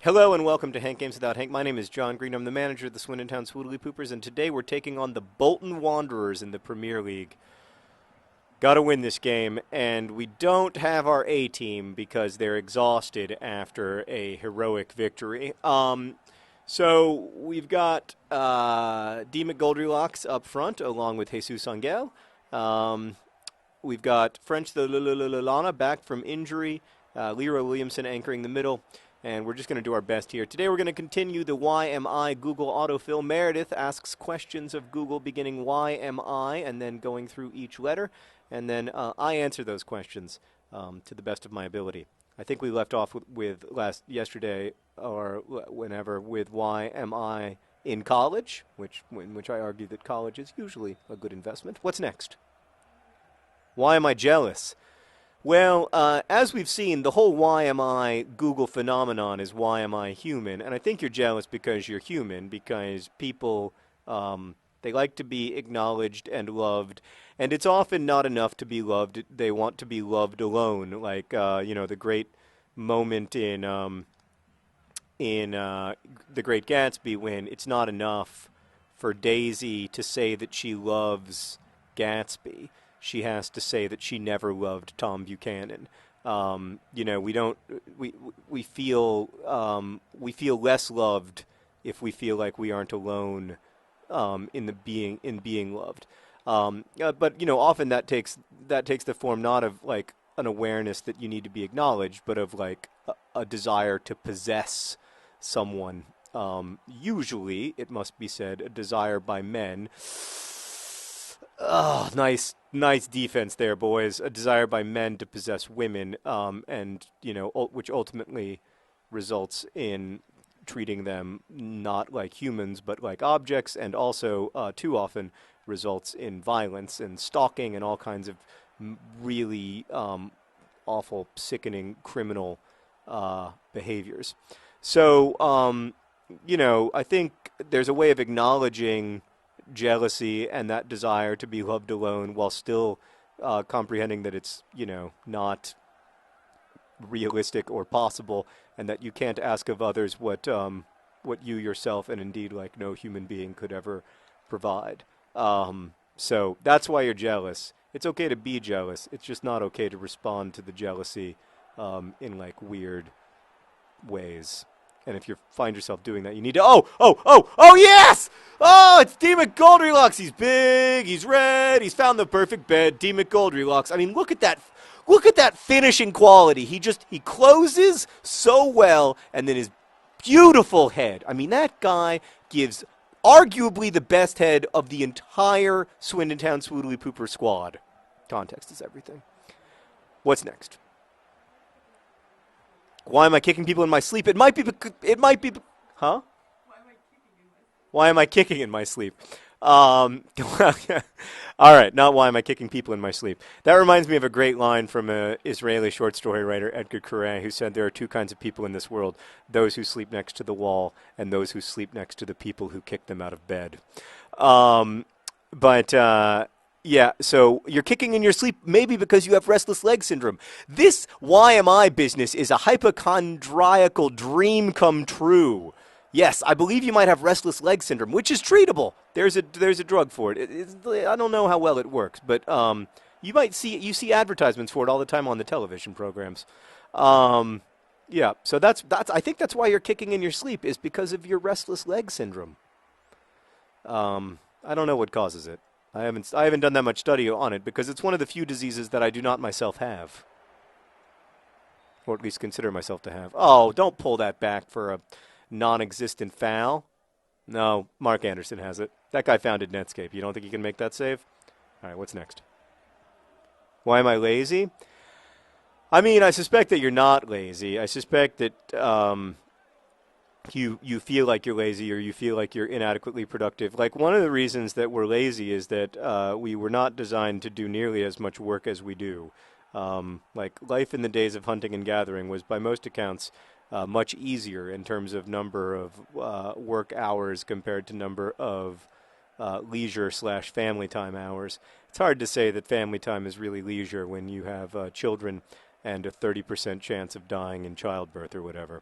Hello and welcome to Hank Games Without Hank. My name is John Green. I'm the manager of the Swindon Town Swoodly Poopers, and today we're taking on the Bolton Wanderers in the Premier League. Got to win this game, and we don't have our A team because they're exhausted after a heroic victory. So we've got D. McGoldrylocks up front, along with Jesus Angel. We've got French the Lana back from injury. Leroy Williamson anchoring the middle. And we're just going to do our best here. Today we're going to continue the Why Am I Google autofill. Meredith asks questions of Google beginning Why Am I and then going through each letter. And then I answer those questions to the best of my ability. I think we left off with yesterday or whenever with Why Am I in college, in which I argue that college is usually a good investment. What's next? Why am I jealous? Well, as we've seen, the whole why am I Google phenomenon is why am I human? And I think you're jealous because you're human, because people, they like to be acknowledged and loved. And it's often not enough to be loved. They want to be loved alone. Like, the great moment in The Great Gatsby when it's not enough for Daisy to say that she loves Gatsby. She has to say that she never loved Tom Buchanan. We feel less loved if we feel like we aren't alone in being loved. But often that takes the form not of like an awareness that you need to be acknowledged, but of like a desire to possess someone. Usually, it must be said, a desire by men. Oh, nice defense there, boys. A desire by men to possess women, which ultimately results in treating them not like humans, but like objects, and also too often results in violence and stalking and all kinds of really awful, sickening criminal behaviors. So, I think there's a way of acknowledging jealousy and that desire to be loved alone while still comprehending that it's, not realistic or possible, and that you can't ask of others what you yourself and indeed like no human being could ever provide. So that's why you're jealous. It's okay to be jealous. It's just not okay to respond to the jealousy in like weird ways. And if you find yourself doing that, you need to, yes! Oh, it's D. McGoldrylocks. He's big, he's red, he's found the perfect bed. D. McGoldrylocks. I mean, look at that finishing quality. He closes so well, and then his beautiful head. I mean, that guy gives arguably the best head of the entire Swindon Town Swoodly Pooper squad. Context is everything. What's next? Why am I kicking people in my sleep? Huh? Why am I kicking in my sleep? All right, not why am I kicking people in my sleep. That reminds me of a great line from an Israeli short story writer, Edgar Kure, who said there are two kinds of people in this world, those who sleep next to the wall and those who sleep next to the people who kick them out of bed. Yeah, so you're kicking in your sleep maybe because you have restless leg syndrome. This why am I business is a hypochondriacal dream come true. Yes, I believe you might have restless leg syndrome, which is treatable. There's a drug for it. I don't know how well it works, but you see advertisements for it all the time on the television programs. Yeah, so that's I think that's why you're kicking in your sleep is because of your restless leg syndrome. I don't know what causes it. I haven't done that much study on it because it's one of the few diseases that I do not myself have. Or at least consider myself to have. Oh, don't pull that back for a non-existent foul. No, Mark Anderson has it. That guy founded Netscape. You don't think he can make that save? All right, what's next? Why am I lazy? I mean, I suspect that you're not lazy. I suspect that you feel like you're lazy or you feel like you're inadequately productive. Like one of the reasons that we're lazy is that we were not designed to do nearly as much work as we do. Like life in the days of hunting and gathering was by most accounts much easier in terms of number of work hours compared to number of leisure/family time hours. It's hard to say that family time is really leisure when you have children and a 30% chance of dying in childbirth or whatever.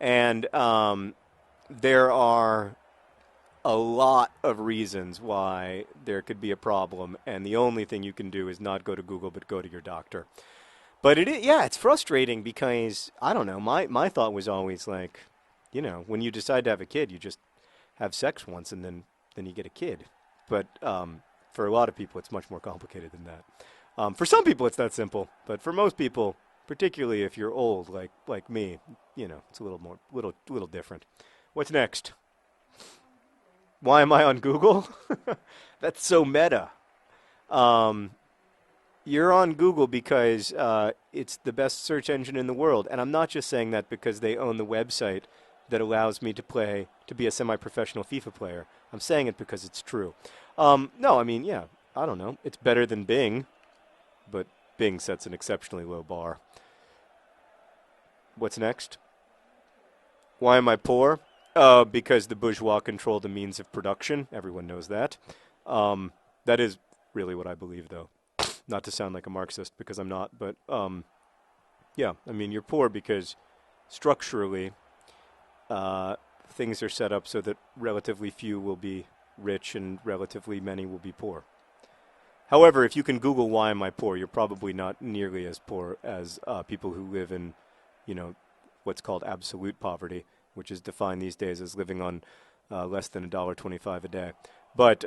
And there are a lot of reasons why there could be a problem, and the only thing you can do is not go to Google, but go to your doctor. But yeah, it's frustrating because I don't know. My thought was always like, when you decide to have a kid, you just have sex once, and then you get a kid. But for a lot of people, it's much more complicated than that. For some people, it's that simple, but for most people, particularly if you're old like me, it's a little different. What's next? Why am I on Google? That's so meta. Um, you're on Google because it's the best search engine in the world, and I'm not just saying that because they own the website that allows me to be a semi-professional FIFA player. I'm saying it because it's true. No, I mean, yeah, I don't know. It's better than Bing, but Bing sets an exceptionally low bar. What's next? Why am I poor? Because the bourgeois control the means of production. Everyone knows that. That is really what I believe, though. Not to sound like a Marxist, because I'm not, but yeah, I mean, you're poor because structurally things are set up so that relatively few will be rich and relatively many will be poor. However, if you can Google why am I poor, you're probably not nearly as poor as people who live in, what's called absolute poverty, which is defined these days as living on less than $1.25 a day. But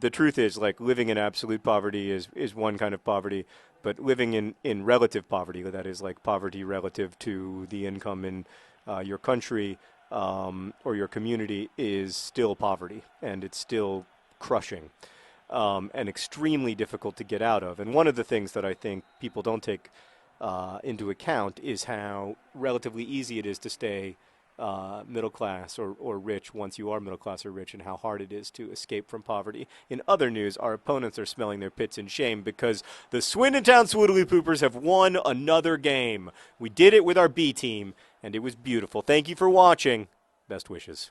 the truth is, like, living in absolute poverty is one kind of poverty, but living in relative poverty, that is like poverty relative to the income in your country or your community, is still poverty, and it's still crushing. And extremely difficult to get out of. And one of the things that I think people don't take into account is how relatively easy it is to stay middle class or rich once you are middle class or rich, and how hard it is to escape from poverty. In other news, our opponents are smelling their pits in shame because the Swindon Town Swoodly Poopers have won another game. We did it with our B team, and it was beautiful. Thank you for watching. Best wishes.